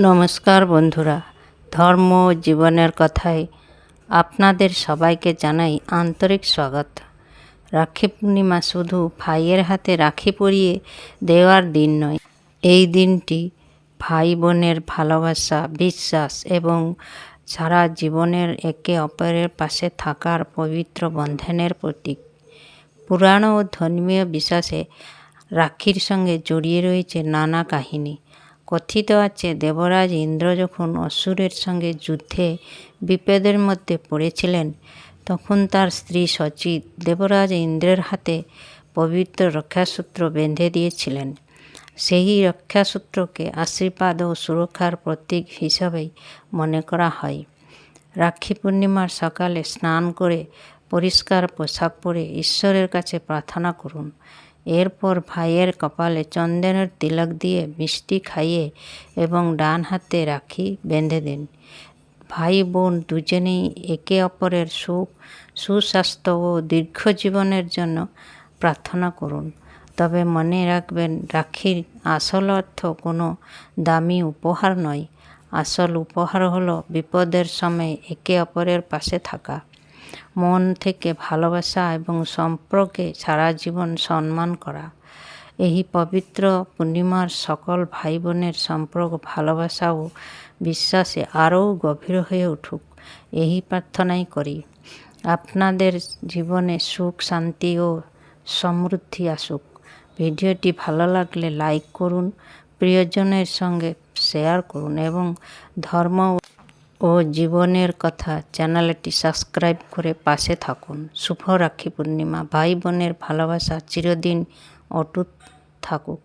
নমস্কার বন্ধুরা, ধর্ম ও জীবনের কথায় আপনাদের সবাইকে জানাই আন্তরিক স্বাগত। রাখি পূর্ণিমা শুধু ভাইয়ের হাতে রাখি পরিয়ে দেওয়ার দিন নয়, এই দিনটি ভাই বোনের ভালোবাসা, বিশ্বাস এবং সারা জীবনের একে অপরের পাশে থাকার পবিত্র বন্ধনের প্রতীক। পুরাণ ও ধর্মীয় বিশ্বাসে রাখির সঙ্গে জড়িয়ে রয়েছে নানা কাহিনী। কথিত আছে, দেবরাজ ইন্দ্র যখন অসুরের সঙ্গে যুদ্ধে বিপদের মধ্যে পড়েছিলেন, তখন তার স্ত্রী শচী দেবরাজ ইন্দ্রের হাতে পবিত্র রক্ষাসূত্র বেঁধে দিয়েছিলেন। সেই রক্ষাসূত্রকে আশীর্বাদ ও সুরক্ষার প্রতীক হিসাবেই মনে করা হয়। রাখি পূর্ণিমার সকালে স্নান করে পরিষ্কার পোশাক পরে ঈশ্বরের কাছে প্রার্থনা করুন। এরপর ভাইয়ের কপালে চন্দনের তিলক দিয়ে মিষ্টি খাইয়ে এবং ডান হাতে রাখি বেঁধে দিন। ভাই বোন দুজনেই একে অপরের সুস্বাস্থ্য ও দীর্ঘ জীবনের জন্য প্রার্থনা করুন। তবে মনে রাখবেন, রাখির আসল অর্থ কোনো দামি উপহার নয়। আসল উপহার হলো বিপদের সময় একে অপরের পাশে থাকা, মন থেকে ভালোবাসা এবং সম্পর্কে সারা জীবন সম্মান করা। এই পবিত্র পূর্ণিমার সকল ভাই বোনের সম্পর্ক ভালোবাসা ও বিশ্বাসে আরও গভীর হয়ে উঠুক, এই প্রার্থনাই করি। আপনাদের জীবনে সুখ, শান্তি ও সমৃদ্ধি আসুক। ভিডিওটি ভালো লাগলে লাইক করুন, প্রিয়জনের সঙ্গে শেয়ার করুন এবং ধর্ম ও জীবনের কথা চ্যানেলটি সাবস্ক্রাইব করে পাশে থাকুন। শুভ রাখি পূর্ণিমা। ভাই বোনের ভালোবাসা চিরদিন অটুট থাকুক।